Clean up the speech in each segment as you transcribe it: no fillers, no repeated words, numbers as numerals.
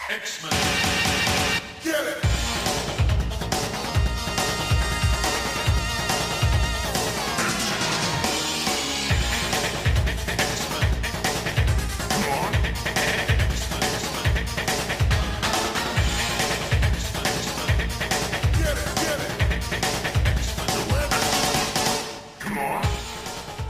X-Men. Get it!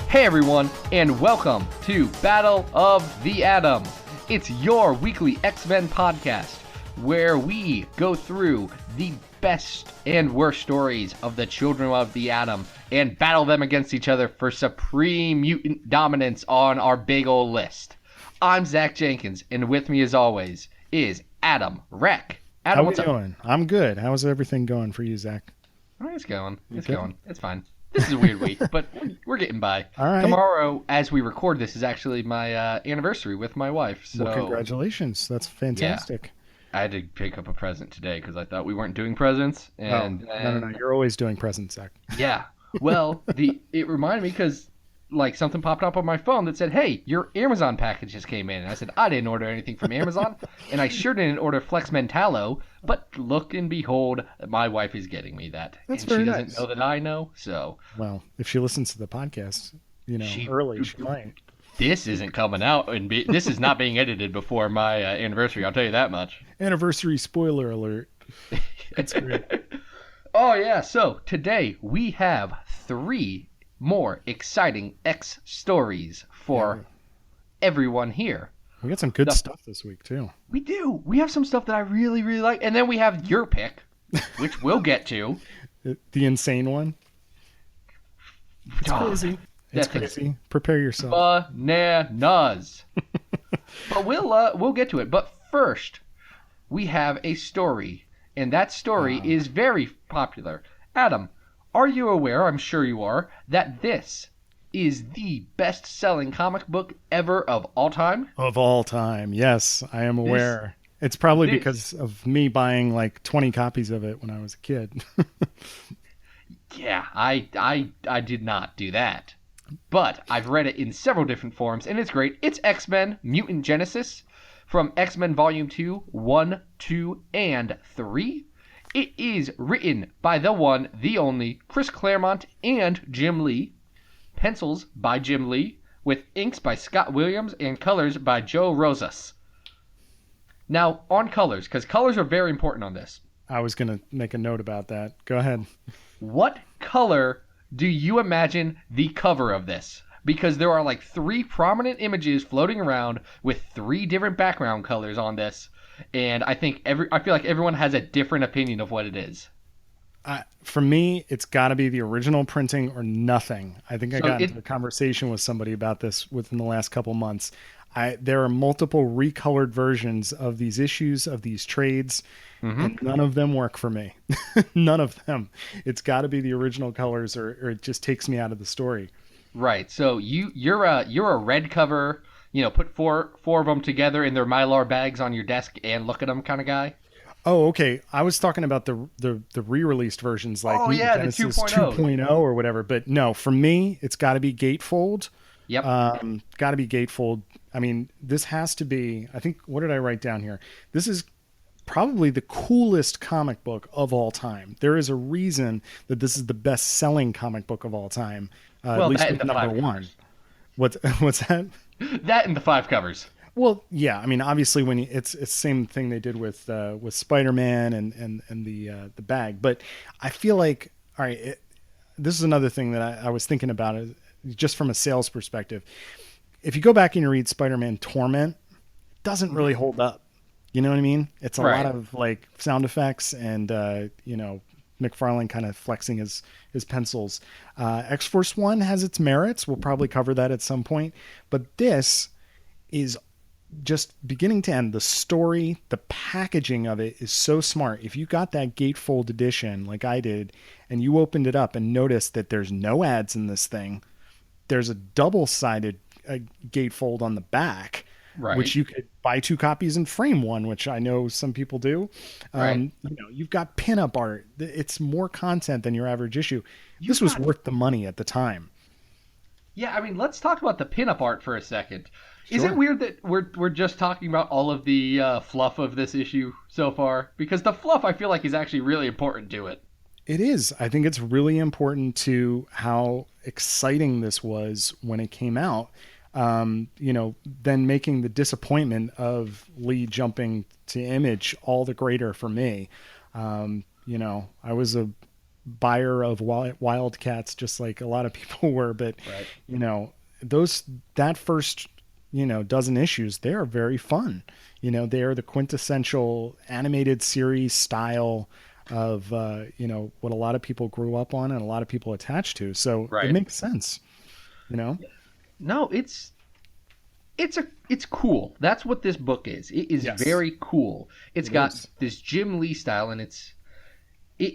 Hey everyone, and welcome to Battle of the Atom. It's your weekly X-Men podcast, where we go through the best and worst stories of the Children of the Atom and battle them against each other for supreme mutant dominance on our big ol' list. I'm Zach Jenkins, and with me as always is Adam Reck. Adam, How we doing? I'm good. How's everything going for you, Zach? Oh, it's going. It's going. It's fine. This is a weird week, but we're getting by. All right. Tomorrow, as we record this, is actually my anniversary with my wife. So well, congratulations. That's fantastic. Yeah. I had to pick up a present today because I thought we weren't doing presents. And, No. You're always doing presents, Zach. Yeah. Well, it reminded me because something popped up on my phone that said, "Hey, your Amazon package just came in." And I said, "I didn't order anything from Amazon, and I sure didn't order Flex Mentalo." But look and behold, my wife is getting me that. That's and very she nice. doesn't know that I know, so. Well, if she listens to the podcast, she might. This isn't coming out, and this is not being edited before my anniversary. I'll tell you that much. Anniversary spoiler alert. That's great. Oh yeah. So today we have 3 more exciting X stories for everyone here. We got some good stuff this week too. We do. We have some stuff that I really, really like, and then we have your pick, which we'll get to. The insane one. It's crazy. It's crazy. Prepare yourself. Bananas. But we'll get to it. But first, we have a story, and that story is very popular. Adam, are you aware, I'm sure you are, that this is the best-selling comic book ever of all time? Of all time, yes, I am aware. It's probably because of me buying 20 copies of it when I was a kid. Yeah, I did not do that. But I've read it in several different forms, and it's great. It's X-Men Mutant Genesis from X-Men Volume 2, 1, 2, and 3. It is written by the one, the only, Chris Claremont and Jim Lee. Pencils by Jim Lee, with inks by Scott Williams and colors by Joe Rosas. Now, on colors, because colors are very important on this. I was going to make a note about that. Go ahead. What color do you imagine the cover of this? Because there are 3 prominent images floating around with 3 different background colors on this, and I feel like everyone has a different opinion of what it is. For me, it's got to be the original printing or nothing. I think I got into a conversation with somebody about this within the last couple months. There are multiple recolored versions of these issues, of these trades, and none of them work for me. None of them. It's got to be the original colors, or it just takes me out of the story. Right. So you're a red cover, put four of them together in their Mylar bags on your desk and look at them kind of guy. Oh, okay. I was talking about the re-released versions, the 2.0 or whatever. But no, for me, it's got to be gatefold. Yep. Got to be gatefold. I mean, this has to be. I think. What did I write down here? This is probably the coolest comic book of all time. There is a reason that this is the best-selling comic book of all time. At least with number 1. What's that? That and the 5 covers. Well, yeah. I mean, obviously, when it's the same thing they did with Spider-Man and the bag. But I feel like, all right, this is another thing that I was thinking about, just from a sales perspective. If you go back and you read Spider-Man Torment, it doesn't really hold up. You know what I mean? It's a lot of sound effects and McFarlane kind of flexing his pencils. X-Force 1 has its merits. We'll probably cover that at some point. But this is just beginning to end. The story, the packaging of it is so smart. If you got that gatefold edition like I did, and you opened it up and noticed that there's no ads in this thing, there's a double-sided gatefold on the back, which you could buy 2 copies and frame one, which I know some people do. You've got pinup art. It's more content than your average issue. This was worth the money at the time. Yeah, I mean, let's talk about the pinup art for a second. Is it Sure. weird that we're just talking about all of the fluff of this issue so far? Because the fluff I feel like is actually really important to it. It is. I think it's really important to how exciting this was when it came out. Then making the disappointment of Lee jumping to Image all the greater for me. I was a buyer of Wildcats just like a lot of people were, but Right. those that first dozen issues, they are very fun. They are the quintessential animated series style of what a lot of people grew up on and a lot of people attached to. So it Right. makes sense. you know No, it's cool. That's what this book is. It is yes, very cool. It's it got is. this Jim Lee style, and it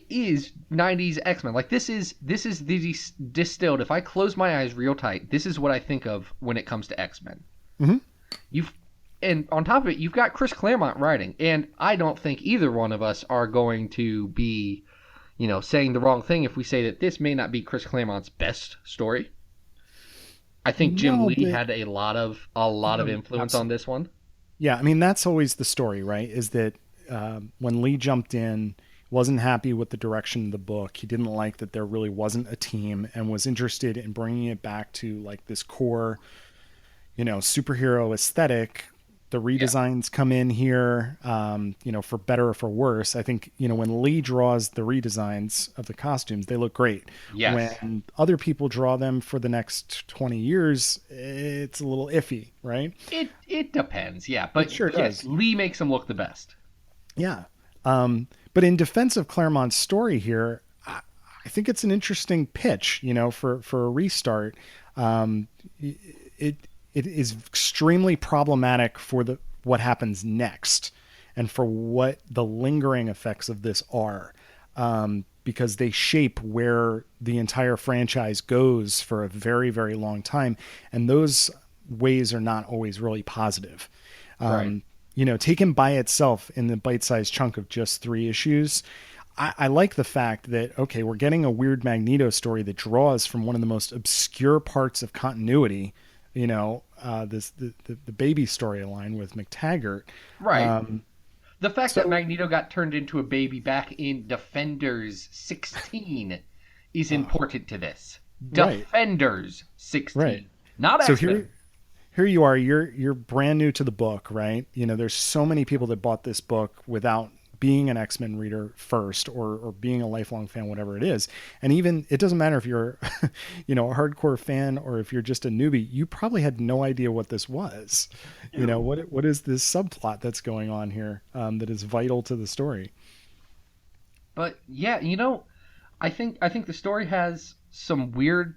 is 90s X-Men. Like this is the distilled. If I close my eyes real tight, this is what I think of when it comes to X-Men. Hmm. You've and on top of it, you've got Chris Claremont writing, and I don't think either one of us are going to be, saying the wrong thing if we say that this may not be Chris Claremont's best story. I think Jim No, Lee but had a lot of influence on absolutely. this one. Yeah, I mean that's always the story, right? Is that when Lee jumped in, wasn't happy with the direction of the book. He didn't like that there really wasn't a team, and was interested in bringing it back to like this core, superhero aesthetic. The Yeah. redesigns come in here, for better or for worse. I think, when Lee draws the redesigns of the costumes, they look great. Yes. When other people draw them for the next 20 years, it's a little iffy, right? It depends, yeah. It But sure yes, does. Lee makes him look the best. Yeah. But in defense of Claremont's story here, I think it's an interesting pitch, for a restart. It it is extremely problematic for the what happens next, and for what the lingering effects of this are, because they shape where the entire franchise goes for a very very long time, and those ways are not always really positive. Right. Taken by itself in the bite-sized chunk of just 3 issues, I like the fact that, okay, we're getting a weird Magneto story that draws from one of the most obscure parts of continuity, the baby storyline with McTaggart. Right. Um, The fact that so Magneto got turned into a baby back in Defenders 16 is uh, important to this. right, Defenders right. 16, not So X-Men. here you are. You're brand new to the book, right? There's so many people that bought this book without being an X-Men reader first, or being a lifelong fan, whatever it is. And even it doesn't matter if you're a hardcore fan or if you're just a newbie, you probably had no idea what this was. What is this subplot that's going on here, that is vital to the story. But yeah, I think the story has some weird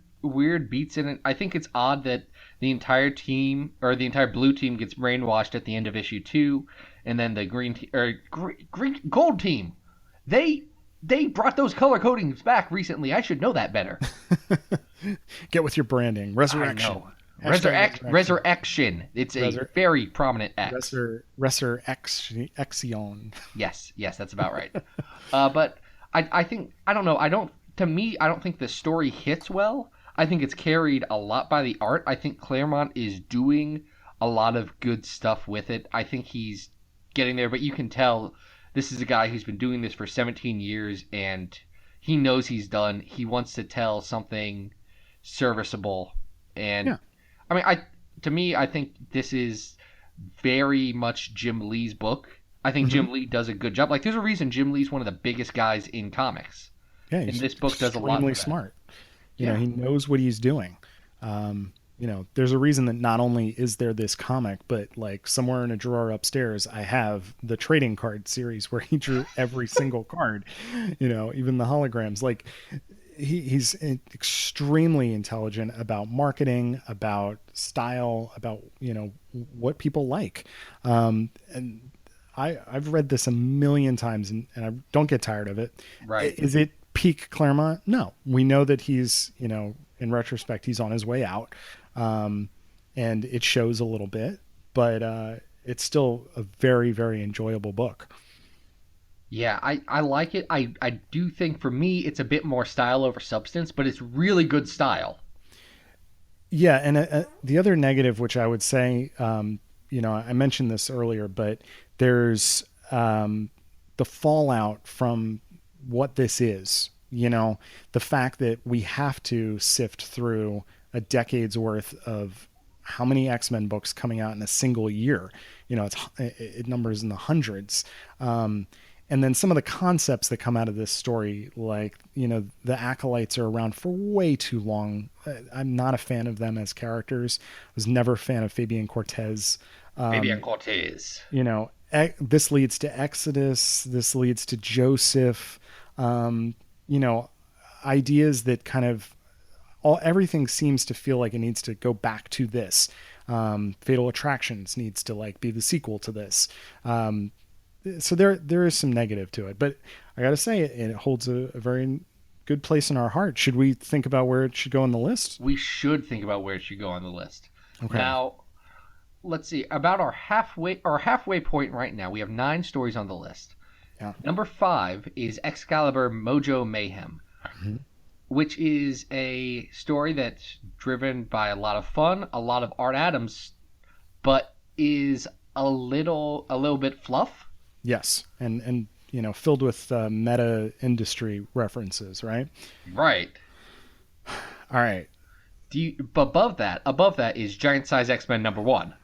beats in it. I think it's odd that the entire team or the entire blue team gets brainwashed at the end of issue 2, and then the green gold team, they they brought those color codings back recently. I should know that better. Get with your branding. I Resurrection. know. Hashtag resurrection. Resurrection. It's a Resur- very prominent X. Resurrection. Yes, yes, that's about right. But I think I don't know. I don't. To me, I don't think the story hits well. I think it's carried a lot by the art. I think Claremont is doing a lot of good stuff with it. I think he's getting there, but you can tell this is a guy who's been doing this for 17 years, and he knows he's done. He wants to tell something serviceable, and Yeah. I mean, to me, I think this is very much Jim Lee's book. I think Hmm. Jim Lee does a good job. Like, there's a reason Jim Lee's one of the biggest guys in comics, Yeah, and he's this book does a lot extremely for that. smart. Yeah, He knows what he's doing. There's a reason that not only is there this comic, but like somewhere in a drawer upstairs, I have the trading card series where he drew every single card, even the holograms. Like he's extremely intelligent about marketing, about style, about, what people like. And I've read this a million times, and I don't get tired of it. right. Is it peak Claremont? No. We know that he's, in retrospect, he's on his way out. Um, and it shows a little bit, but it's still a very, very enjoyable book. Yeah, I like it. I do think for me it's a bit more style over substance, but it's really good style. Yeah, and the other negative, which I would say, I mentioned this earlier, but there's the fallout from what this is. The fact that we have to sift through a decade's worth of how many X-Men books coming out in a single year. It numbers in the hundreds. And then some of the concepts that come out of this story, like, the Acolytes are around for way too long. I'm not a fan of them as characters. I was never a fan of Fabian Cortez. Fabian Cortez. This leads to Exodus. This leads to Joseph. Ideas that kind of everything seems to feel like it needs to go back to this. Fatal Attractions needs to be the sequel to this. So there is some negative to it, but I got to say it holds a very good place in our heart. Should we think about where it should go on the list? We should think about where it should go on the list. Okay. Now, let's see. About our halfway point right now, we have 9 stories on the list. Yeah. Number 5 is Excalibur Mojo Mayhem, which is a story that's driven by a lot of fun, a lot of Art Adams, but is a little bit fluff. Yes, and filled with meta industry references, right? Right. All right. Above that is Giant Size X-Men number 1.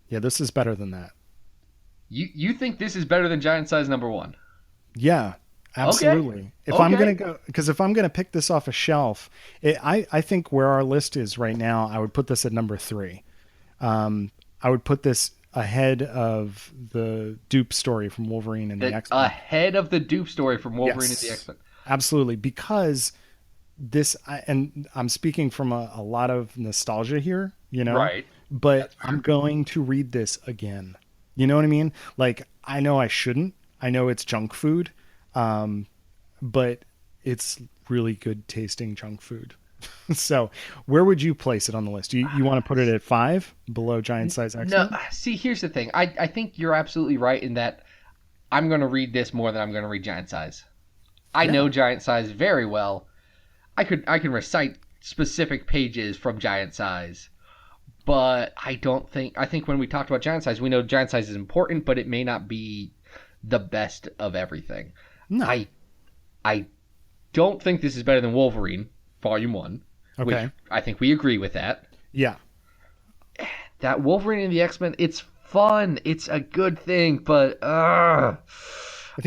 Yeah, this is better than that. You think this is better than Giant Size number 1? Yeah, absolutely. Okay. If I'm gonna pick this off a shelf, I think where our list is right now, I would put this at number 3. I would put this ahead of the dupe story from Wolverine and the X-Men. Ahead of the dupe story from Wolverine and the X-Men. Absolutely, because and I'm speaking from a lot of nostalgia here, Right. But I'm going to read this again. You know what I mean? I know I shouldn't. I know it's junk food, but it's really good tasting junk food. So where would you place it on the list? You want to put it at 5 below Giant Size X-Men? No, see, here's the thing. I think you're absolutely right in that I'm going to read this more than I'm going to read Giant Size. I know Giant Size very well. I can recite specific pages from Giant Size, but I think when we talked about Giant Size, we know Giant Size is important, but it may not be the best of everything. No. I don't think this is better than Wolverine Volume 1. Okay. Which I think we agree with that. Yeah. That Wolverine and the X-Men, it's fun. It's a good thing, but I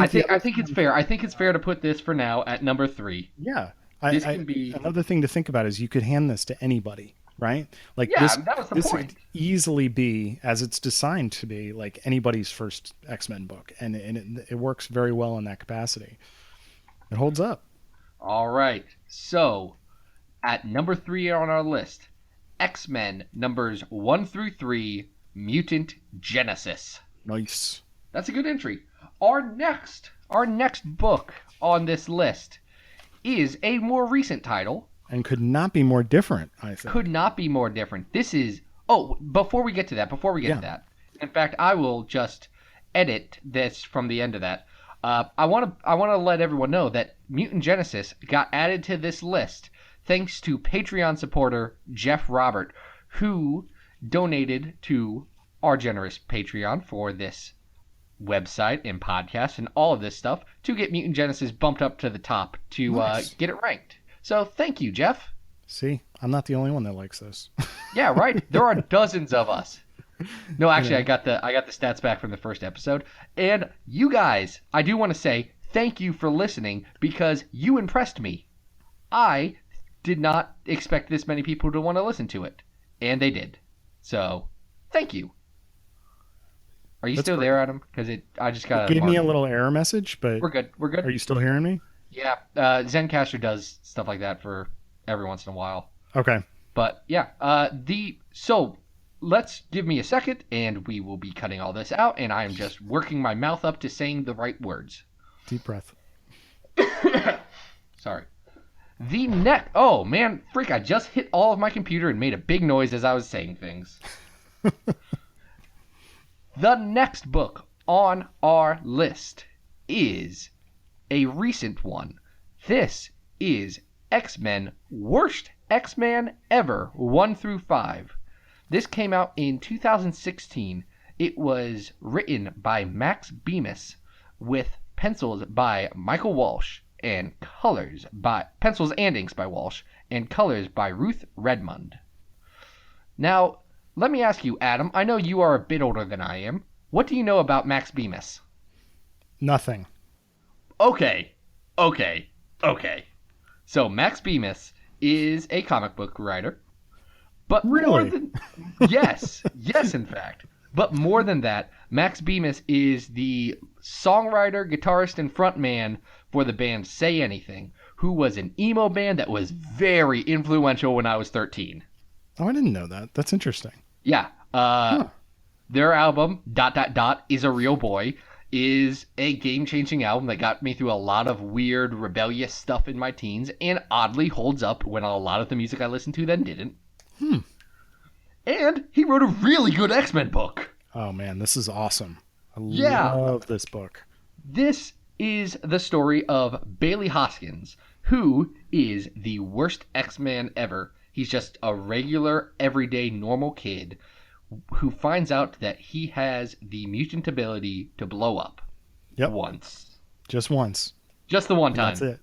think it's fair. I think it's fair to put this for now at number 3. Yeah. This can be another thing to think about is you could hand this to anybody, right? that was the point. Could easily be, as it's designed to be, anybody's first X-Men book, and it works very well in that capacity. It holds up. All right. So, at number 3 on our list, X-Men numbers 1 through 3, Mutant Genesis. Nice. That's a good entry. Our next book on this list is a more recent title. And could not be more different, I think. Could not be more different. This is... Oh, before we get to that. In fact, I will just edit this from the end of that. I want to let everyone know that Mutant Genesis got added to this list thanks to Patreon supporter Jeff Robert, who donated to our generous Patreon for this website and podcast and all of this stuff to get Mutant Genesis bumped up to the top to get it ranked. So thank you, Jeff. See, I'm not the only one that likes this. Yeah, right. There are dozens of us. No, actually, I got the stats back from the first episode. And you guys, I do want to say thank you for listening because you impressed me. I did not expect this many people to want to listen to it, and they did. So, thank you. Are you still there, Adam? Because I just got. It gave me a little error message, but we're good. We're good. Are you still hearing me? Yeah, Zencaster does stuff like that for every once in a while. Okay. But yeah, so let's give me a second, and we will be cutting all this out, and I am just working my mouth up to saying the right words. Deep breath. Sorry. Oh man, freak! I just hit all of my computer and made a big noise as I was saying things. The next book on our list is a recent one. This is X-Men Worst X-Men Ever 1 through 5. This came out in 2016. It was written by Max Bemis with pencils by Michael Walsh and pencils and inks by Walsh and colors by Ruth Redmond. Now, let me ask you, Adam, I know you are a bit older than I am. What do you know about Max Bemis? Nothing. Okay. So Max Bemis is a comic book writer. But Really? yes, in fact. But more than that, Max Bemis is the songwriter, guitarist, and frontman for the band Say Anything, who was an emo band that was very influential when I was 13. Oh, I didn't know that. That's interesting. Yeah. Their album, ... is a Real Boy, is a game-changing album that got me through a lot of weird, rebellious stuff in my teens, and oddly holds up when a lot of the music I listened to then didn't. And he wrote a really good X-Men book. Oh, man, this is awesome. I Yeah. love this book. This is the story of Bailey Hoskins, who is the worst X-Man ever. He's just a regular, everyday, normal kid who finds out that he has the mutant ability to blow up. Yep. Once. Just once. Just the one time. That's it.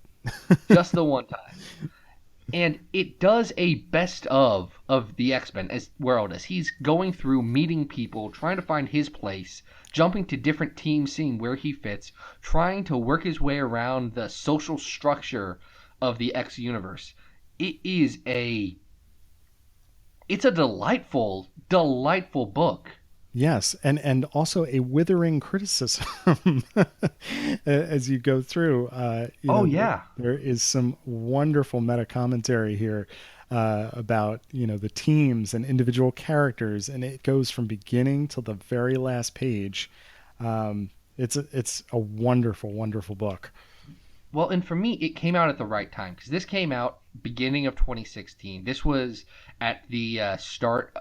Just the one time. And it does a best of the X-Men as world as he's going through meeting people, trying to find his place, jumping to different teams, seeing where he fits, trying to work his way around the social structure of the X universe. It's a delightful book. Yes, and also a withering criticism as you go through. There is some wonderful meta commentary here about the teams and individual characters, and it goes from beginning till the very last page. It's a wonderful, wonderful book. Well, and for me, it came out at the right time because this came out beginning of 2016. This was at the start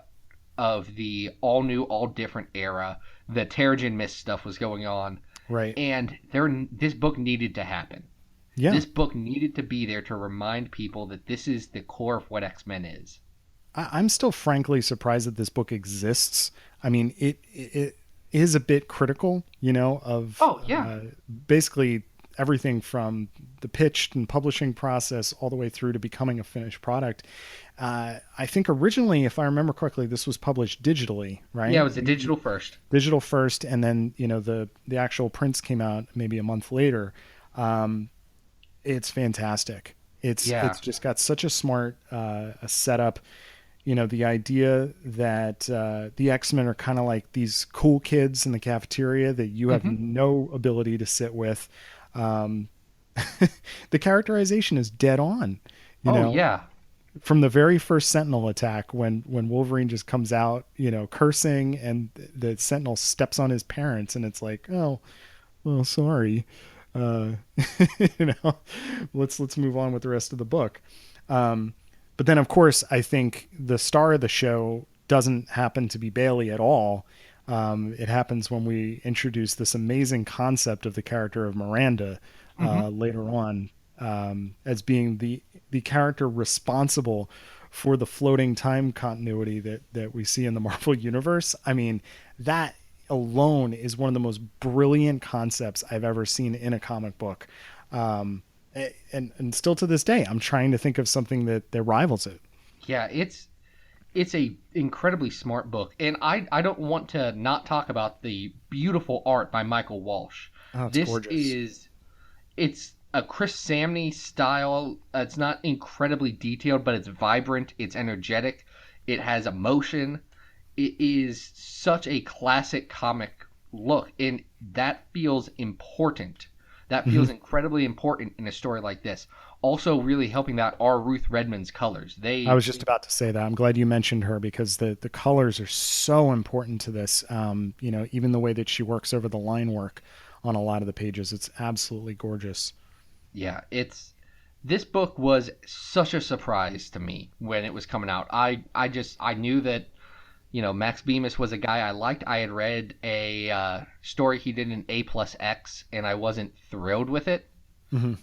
of the all new, all different era. The Terrigen Mist stuff was going on. Right. And this book needed to happen. Yeah. This book needed to be there to remind people that this is the core of what X-Men is. I'm still frankly surprised that this book exists. I mean, it is a bit critical, of basically everything from the pitch and publishing process all the way through to becoming a finished product. I think originally, if I remember correctly, this was published digitally, right? Yeah, it was a digital first. Digital first, and then the actual prints came out maybe a month later. It's fantastic. It's just got such a smart a setup. The idea that the X-Men are kind of like these cool kids in the cafeteria that you have no ability to sit with. The characterization is dead on. From the very first Sentinel attack, when Wolverine just comes out, cursing, and the Sentinel steps on his parents, and it's like, oh, well, sorry. Let's move on with the rest of the book. But then, of course, I think the star of the show doesn't happen to be Bailey at all. It happens when we introduce this amazing concept of the character of Miranda later on, as being the character responsible for the floating time continuity that we see in the Marvel Universe. I mean, that alone is one of the most brilliant concepts I've ever seen in a comic book. And still to this day, I'm trying to think of something that rivals it. Yeah, it's a incredibly smart book, and I don't want to not talk about the beautiful art by Michael Walsh. Oh, it's gorgeous. It's a Chris Samney style. It's not incredibly detailed, but it's vibrant. It's energetic. It has emotion. It is such a classic comic look, and that feels important. That feels incredibly important in a story like this. Also, really helping that are Ruth Redmond's colors. I was just about to say that. I'm glad you mentioned her because the colors are so important to this. Even the way that she works over the line work on a lot of the pages, it's absolutely gorgeous. Yeah, this book was such a surprise to me when it was coming out. I knew that, Max Bemis was a guy I liked. I had read a story he did in A+X, and I wasn't thrilled with it. Mm-hmm.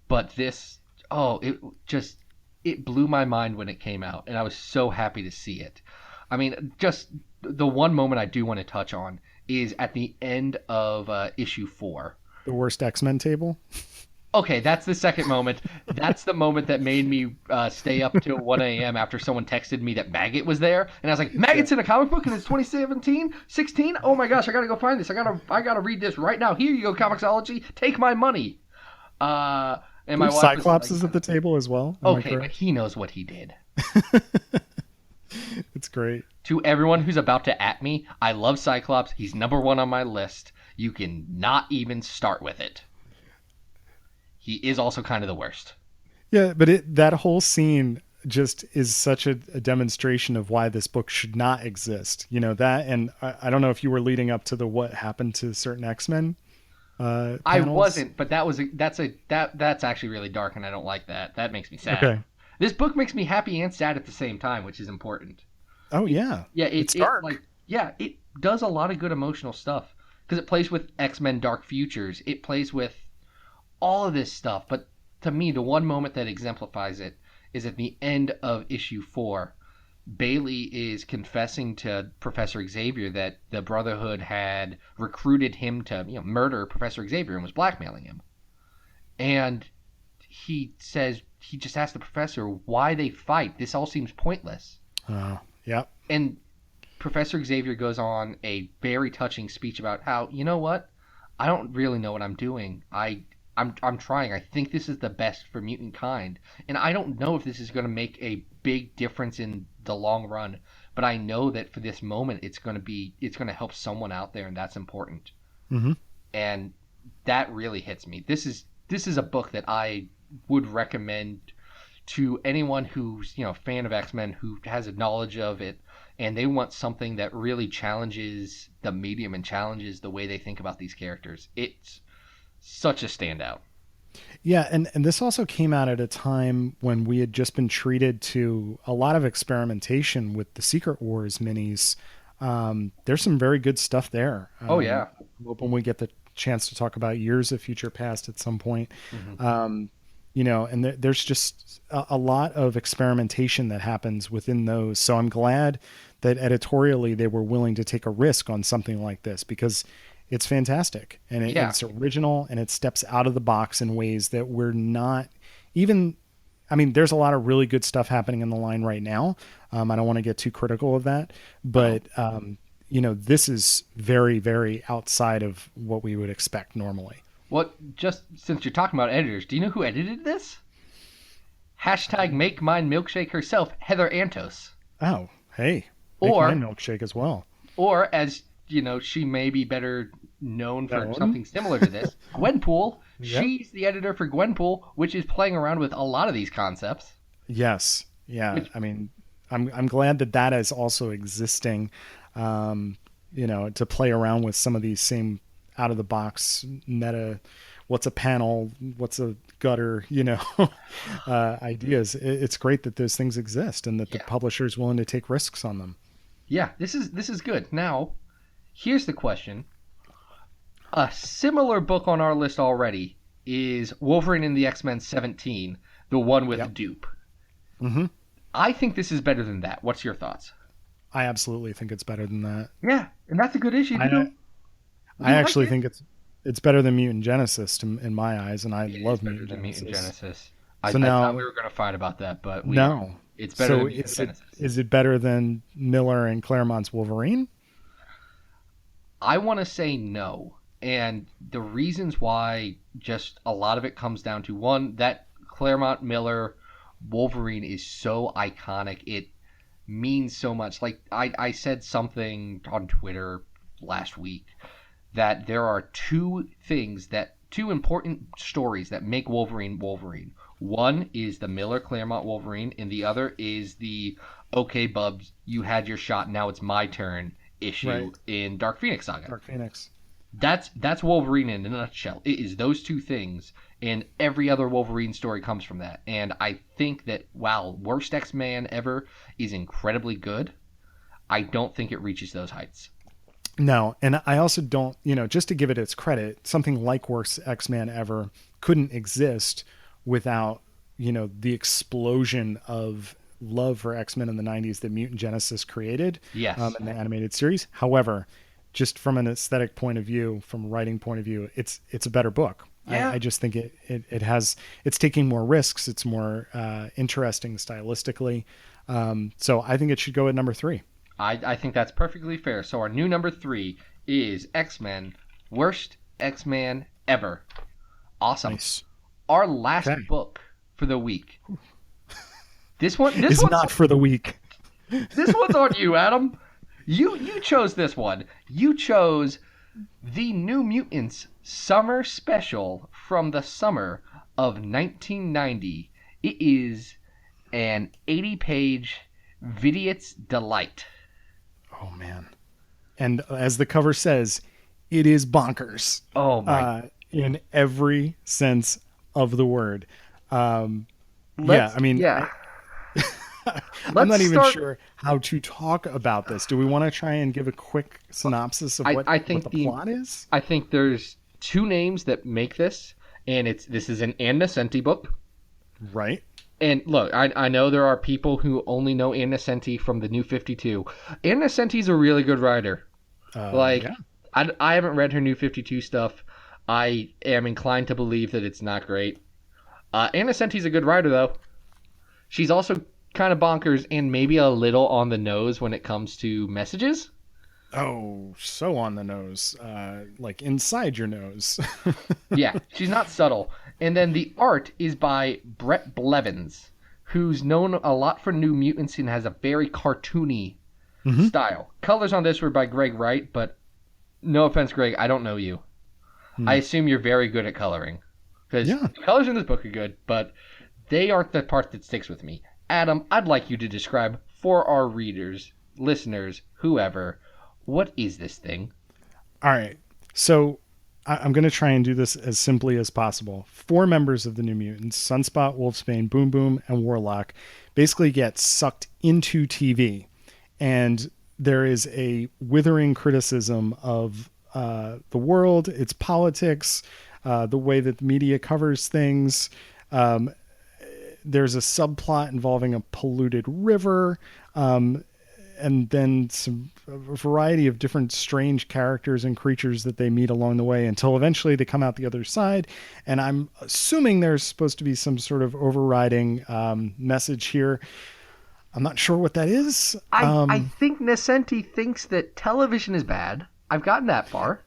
But this, it it blew my mind when it came out, and I was so happy to see it. I mean, just the one moment I do want to touch on is at the end of issue 4. The worst X-Men table. Okay, that's the second moment. That's the moment that made me stay up till 1 a.m. after someone texted me that Maggot was there, and I was like, "Maggot's in a comic book, and it's 2017, 16. Oh my gosh, I gotta go find this. I gotta read this right now. Here you go, Comixology. Take my money." And my wife Cyclops was is at the table as well. Okay, but he knows what he did. It's great. To everyone who's about to at me, I love Cyclops. He's number 1 on my list. You can not even start with it. He is also kind of the worst. Yeah, but that whole scene just is such a demonstration of why this book should not exist. You know that, and I don't know if you were leading up to the what happened to certain X-Men. I wasn't, but that's actually really dark, and I don't like that. That makes me sad. Okay. This book makes me happy and sad at the same time, which is important. Oh yeah. Yeah, it's dark. It does a lot of good emotional stuff because it plays with X-Men Dark Futures. It plays with all of this stuff, but to me, the one moment that exemplifies it is at the end of issue 4. Bailey is confessing to Professor Xavier that the Brotherhood had recruited him to, murder Professor Xavier and was blackmailing him. And he says, he just asked the professor why they fight. This all seems pointless. Oh, yep. And Professor Xavier goes on a very touching speech about how, you know what? I don't really know what I'm doing. I'm trying. I think this is the best for mutant kind. And I don't know if this is going to make a big difference in the long run, but I know that for this moment it's going to help someone out there, and that's important. Mm-hmm. And that really hits me. This is a book that I would recommend to anyone who's, a fan of X-Men, who has a knowledge of it, and they want something that really challenges the medium and challenges the way they think about these characters. It's such a standout. Yeah, and this also came out at a time when we had just been treated to a lot of experimentation with the Secret Wars minis. There's some very good stuff there. Oh yeah. When we get the chance to talk about Years of Future Past at some point. Mm-hmm. And there's just a lot of experimentation that happens within those. So I'm glad that editorially they were willing to take a risk on something like this, because it's fantastic and it's original, and it steps out of the box in ways that we're not even. I mean, there's a lot of really good stuff happening in the line right now. I don't want to get too critical of that, but this is very, very outside of what we would expect normally. Well, just since you're talking about editors, do you know who edited this? # Make Mine Milkshake herself, Heather Antos. Oh, hey. Make mine milkshake as well. Or, as she may be better known for something similar to this, Gwenpool. Yep. She's the editor for Gwenpool, which is playing around with a lot of these concepts. Yes. Yeah. I mean, I'm glad that is also existing, to play around with some of these same out of the box meta, what's a panel, what's a gutter, ideas. It's great that those things exist and that the publisher's willing to take risks on them. Yeah, this is good. Now, here's the question. A similar book on our list already is Wolverine and the X-Men 17, the one with Dupe. Mm-hmm. I think this is better than that. What's your thoughts? I absolutely think it's better than that. Yeah, and that's a good issue. I actually think it's better than Mutant Genesis in my eyes, and I love Mutant Genesis. I thought we were going to fight about that, but it's better than Mutant Genesis. Is it better than Miller and Claremont's Wolverine? I want to say no. And the reasons why, just a lot of it comes down to, one, that Claremont Miller Wolverine is so iconic. It means so much. Like, I said something on Twitter last week that there are two important stories that make Wolverine Wolverine. One is the Miller Claremont Wolverine, and the other is the "Okay, Bubs, you had your shot, now it's my turn" issue in Dark Phoenix Saga. Dark Phoenix. That's Wolverine in a nutshell. It is those two things, and every other Wolverine story comes from that. And I think that while Worst X-Man Ever is incredibly good, I don't think it reaches those heights. No, and I also don't, just to give it its credit, something like Worst X-Man Ever couldn't exist without the explosion of love for X-Men in the 90s that Mutant Genesis created Yes. in the animated series. However, just from an aesthetic point of view, from a writing point of view, it's a better book. Yeah. I just think it's taking more risks. It's more interesting stylistically. So I think it should go at number 3. I think that's perfectly fair. So our new number 3 is X-Men, Worst X-Man Ever. Awesome. Nice. Our last Okay. book for the week. This one's not for the weak. This one's on you, Adam. You chose this one. You chose the New Mutants Summer Special from the summer of 1990. It is an 80-page Vidit's Delight. Oh man. And as the cover says, it is bonkers. Oh my. In every sense of the word. I'm Let's not even start- sure how to talk about this. Do we want to try and give a quick synopsis of what the plot is? I think there's 2 names that make this, and this is an Ann Nesenti book. Right. And look, I know there are people who only know Ann Nesenti from the New 52. Ann Nesenti's a really good writer. Yeah. I haven't read her New 52 stuff. I am inclined to believe that it's not great. Ann Nesenti's a good writer, though. She's also kind of bonkers and maybe a little on the nose when it comes to messages. Oh, so on the nose. Like inside your nose. Yeah, she's not subtle. And then the art is by Brett Blevins, who's known a lot for New Mutants and has a very cartoony style. Colors on this were by Greg Wright, but no offense, Greg, I don't know you. I assume you're very good at coloring. Because the colors in this book are good, but they aren't the part that sticks with me. Adam, I'd like you to describe for our readers, listeners, whoever, what is this thing? All right. So I'm going to try and do this as simply as possible. 4 members of the New Mutants, Sunspot, Wolfsbane, Boom Boom, and Warlock, basically get sucked into TV. And there is a withering criticism of the world, its politics, the way that the media covers things. There's a subplot involving a polluted river, and then a variety of different strange characters and creatures that they meet along the way until eventually they come out the other side. And I'm assuming there's supposed to be some sort of overriding message here. I'm not sure what that is. I think Nesenti thinks that television is bad. I've gotten that far.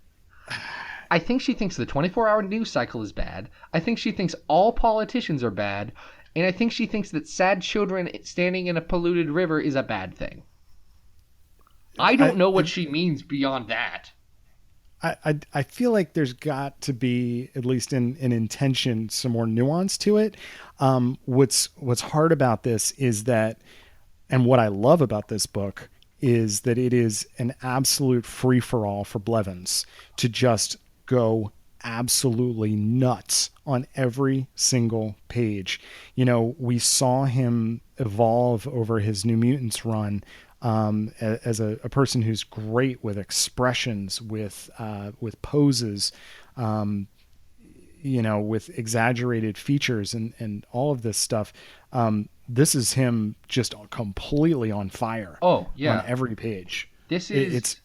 I think she thinks the 24-hour news cycle is bad. I think she thinks all politicians are bad. And I think she thinks that sad children standing in a polluted river is a bad thing. I don't know what she means beyond that. I feel like there's got to be, at least in intention, some more nuance to it. What's hard about this is that, and what I love about this book, is that it is an absolute free-for-all for Blevins to just go absolutely nuts on every single page. We saw him evolve over his New Mutants run as a person who's great with expressions, with poses, with exaggerated features and all of this stuff. This is him just completely on fire. Oh, yeah. On every page. It's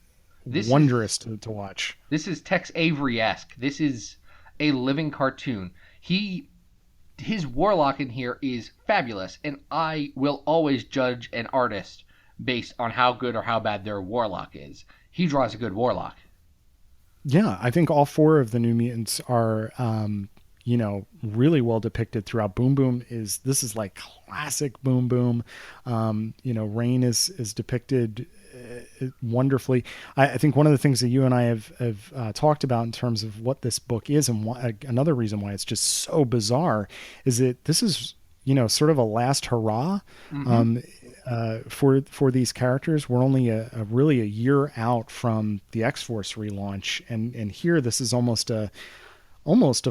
wondrous to watch. This is Tex Avery-esque. This is a living cartoon. His Warlock in here is fabulous, and I will always judge an artist based on how good or how bad their Warlock is. He draws a good Warlock. Yeah, I think all 4 of the New Mutants are really well depicted throughout. Boom Boom this is like classic Boom Boom. Rain is depicted wonderfully. I think one of the things that you and I have talked about in terms of what this book is, and another reason why it's just so bizarre, is that this is sort of a last hurrah for these characters. We're only really a year out from the X-Force relaunch, and here this is almost a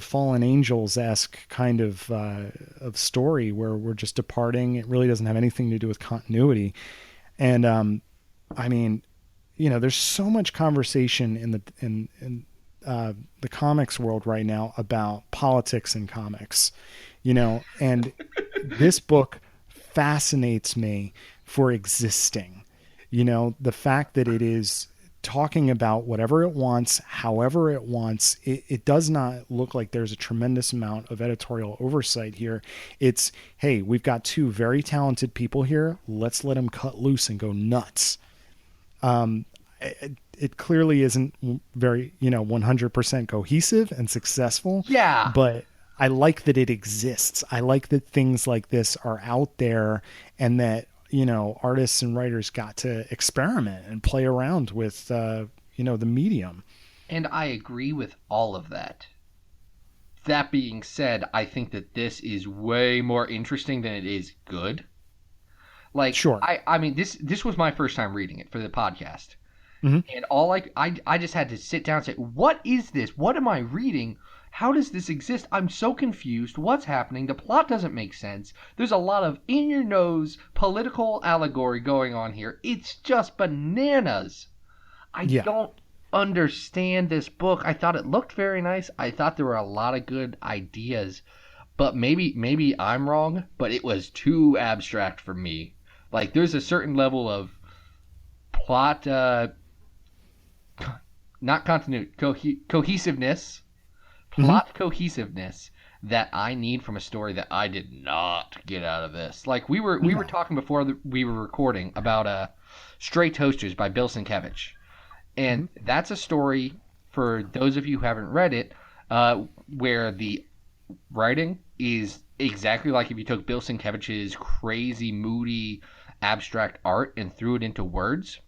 Fallen Angels-esque kind of story where we're just departing. It really doesn't have anything to do with continuity. And there's so much conversation in the comics world right now about politics in comics, and this book fascinates me for existing. The fact that it is talking about whatever it wants, however it wants. It does not look like there's a tremendous amount of editorial oversight here. It's, hey, we've got two very talented people here. Let's let them cut loose and go nuts. It clearly isn't very, 100% cohesive and successful. Yeah. But I like that it exists. I like that things like this are out there, and that, artists and writers got to experiment and play around with, the medium. And I agree with all of that. That being said, I think that this is way more interesting than it is good. Like, sure. I mean, this was my first time reading it for the podcast. Mm-hmm. And I just had to sit down and say, what is this? What am I reading? How does this exist? I'm so confused. What's happening? The plot doesn't make sense. There's a lot of in-your-nose political allegory going on here. It's just bananas. I don't understand this book. I thought it looked very nice. I thought there were a lot of good ideas. But maybe I'm wrong, but it was too abstract for me. Like, there's a certain level of plot, not continuity, cohesiveness. Plot cohesiveness that I need from a story that I did not get out of this. Like, we were talking before we were recording about Stray Toasters by Bill Sienkiewicz. And that's a story, for those of you who haven't read it, where the writing is exactly like if you took Bill Sienkiewicz's crazy, moody, abstract art and threw it into words.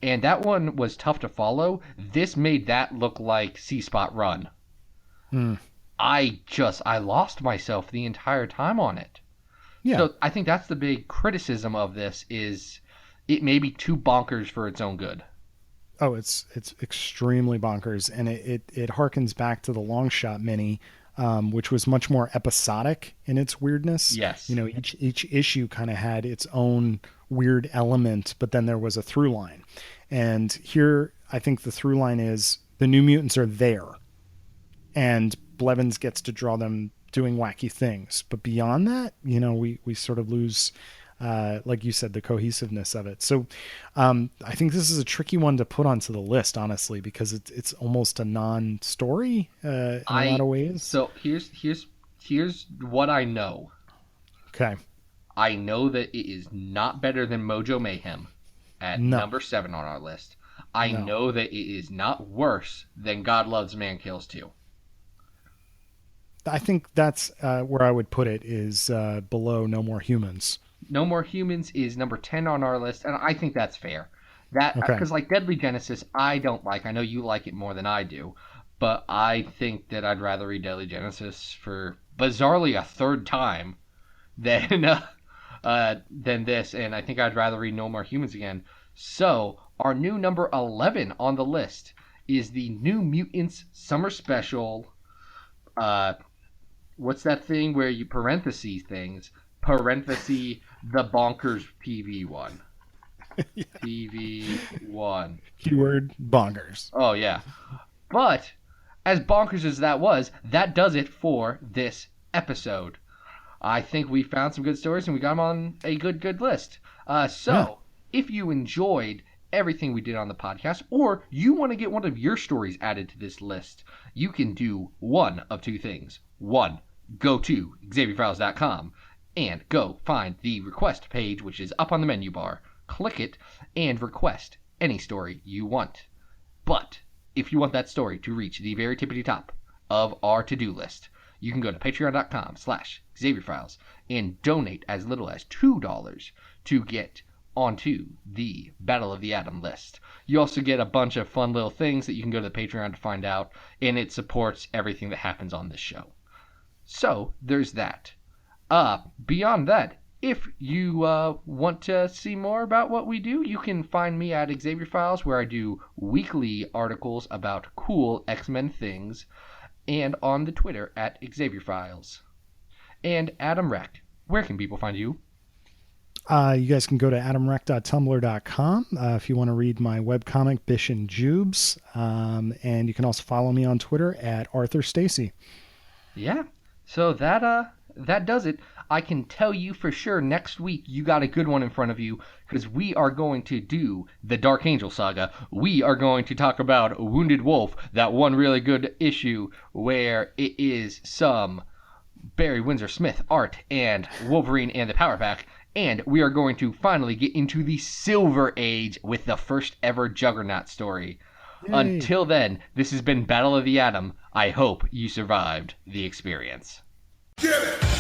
And that one was tough to follow. This made that look like C Spot Run. I lost myself the entire time on it. Yeah. So I think that's the big criticism of this, is it may be too bonkers for its own good. Oh, it's extremely bonkers, and it harkens back to the Long Shot mini, which was much more episodic in its weirdness. Yes. Each issue kind of had its own weird element, but then there was a through line. And here, I think the through line is the New Mutants are there, and Blevins gets to draw them doing wacky things. But beyond that, we sort of lose, like you said, the cohesiveness of it. So I think this is a tricky one to put onto the list, honestly, because it's almost a non-story in a lot of ways. So here's what I know. Okay. I know that it is not better than Mojo Mayhem at number 7 on our list. I know that it is not worse than God Loves Man Kills 2. I think that's where I would put it, is below No More Humans. No More Humans is number 10 on our list, and I think that's fair. Because like Deadly Genesis, I don't like. I know you like it more than I do, but I think that I'd rather read Deadly Genesis for bizarrely a third time than this, and I think I'd rather read No More Humans again. So our new number 11 on the list is the New Mutants Summer Special. What's that thing where you parentheses things? Parenthesis the bonkers PV one. Yeah. PV one. Keyword bonkers. Oh yeah. But as bonkers as that was, that does it for this episode. I think we found some good stories and we got them on a good list. If you enjoyed everything we did on the podcast, or you want to get one of your stories added to this list, you can do one of two things. One, go to XavierFiles.com and go find the request page, which is up on the menu bar. Click it and request any story you want. But if you want that story to reach the very tippity top of our to-do list, you can go to patreon.com/XavierFiles and donate as little as $2 to get onto the Battle of the Atom list. You also get a bunch of fun little things that you can go to the Patreon to find out, and it supports everything that happens on this show. So there's that. Beyond that, if you want to see more about what we do, you can find me at Xavier Files, where I do weekly articles about cool X-Men things, and on the Twitter at Xavier Files. And Adam Reck, where can people find you? You guys can go to adamreck.tumblr.com if you want to read my webcomic, Bish and Jubes. And you can also follow me on Twitter at Arthur Stacy. Yeah. So that does it. I can tell you for sure next week you got a good one in front of you, because we are going to do the Dark Angel saga. We are going to talk about Wounded Wolf, that one really good issue where it is some Barry Windsor Smith art and Wolverine and the Power Pack. And we are going to finally get into the Silver Age with the first ever Juggernaut story. Yay. Until then, this has been Battle of the Atom. I hope you survived the experience. Get it!